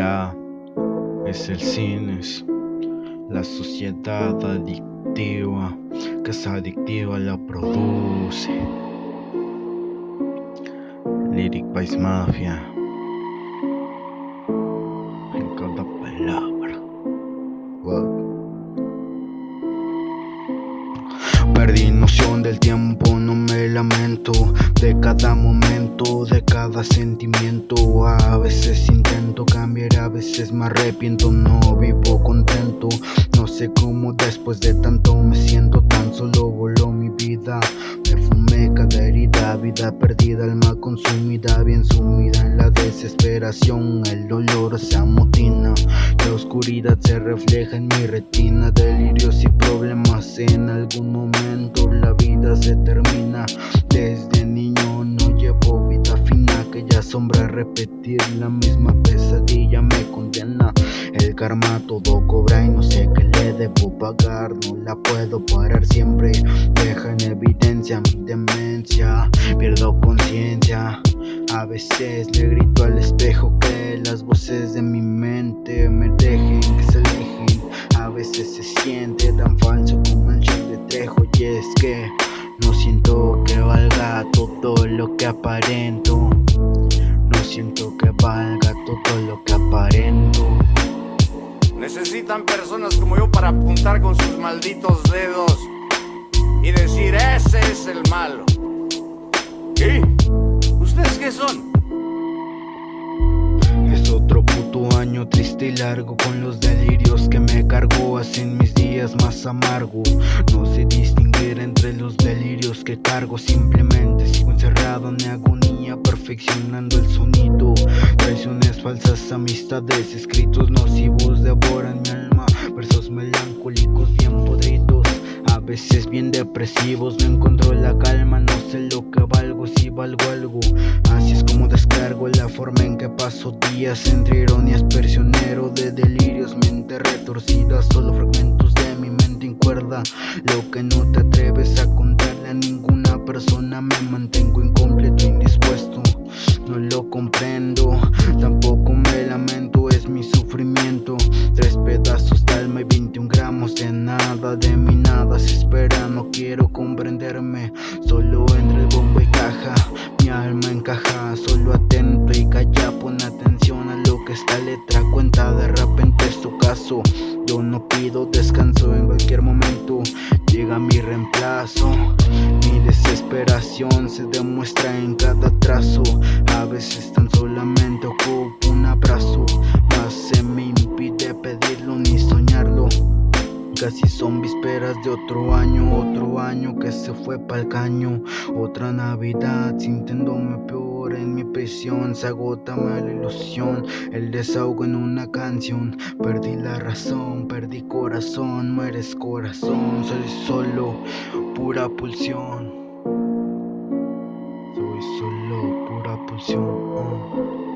será? Es el cine, es la sociedad adictiva, que es adictiva la produce. Lyric Vice Mafia, en cada palabra. Wow. Perdí noción del tiempo, no me lamento de cada momento, de cada sentimiento. A veces intento cambiar, a veces me arrepiento, no vivo contento. No sé cómo después de tanto me siento tan solo. Voló mi vida, me fumé cada herida, vida perdida, alma consumida, bien sumida en la desesperación. El dolor se amotina, la oscuridad se refleja en mi retina. Delirios y problemas, en algún momento la vida se termina. Desde niño no llevo vida fina, aquella sombra repetir la misma pesadilla me condena. El karma todo cobra y no sé qué le debo pagar, no la puedo parar, siempre deja en evidencia mi demencia. Pierdo conciencia, a veces le grito al espejo que las voces de mi mente me dejen, que se alejen. A veces se siente tan falso como el show de Trejo, y es que no siento que valga todo lo que aparento. No siento que valga todo lo que aparento. Necesitan personas como yo para apuntar con sus malditos dedos y decir: ese es el malo. ¿Y ustedes qué son? Es otro puto año triste y largo, con los delirios que me cargo hacen mis días más amargo. No sé distinguir entre los delirios que cargo, simplemente sigo encerrado en mi agonía, perfeccionando el sonido. Traiciones falsas, amistades, escritos nocivos devoran mi alma, versos melancólicos bien podridos, a veces bien depresivos. No encuentro la calma, no sé lo que valgo, si valgo algo. Así es como descargo la forma en que paso días, entre ironías prisionero de delirios, mente retorcida, solo fragmentos de mi mente incuerda. Lo que no te atreves a contarle a ninguna persona, me mantengo incompleto, indispuesto. No lo comprendo, tampoco me lamento, es mi sufrimiento. 3 pedazos de alma y 21 gramos de nada, de mi nada se espera. No quiero comprenderme, solo entre el bombo y caja mi alma encaja. Solo atento y calla, pon atención a lo que esta letra cuenta. De repente es tu caso, yo no pido descanso, en cualquier momento llega mi reemplazo. Mi desesperación se demuestra en cada trazo, a veces tan solamente ocupo un abrazo, mas se me impide pedirlo ni soñarlo. Casi son vísperas de otro año que se fue pa'l caño. Otra Navidad sintiéndome peor en mi prisión, se agota la ilusión, el desahogo en una canción. Perdí la razón, perdí corazón, mueres corazón, soy solo pura pulsión. Soy solo pura pulsión.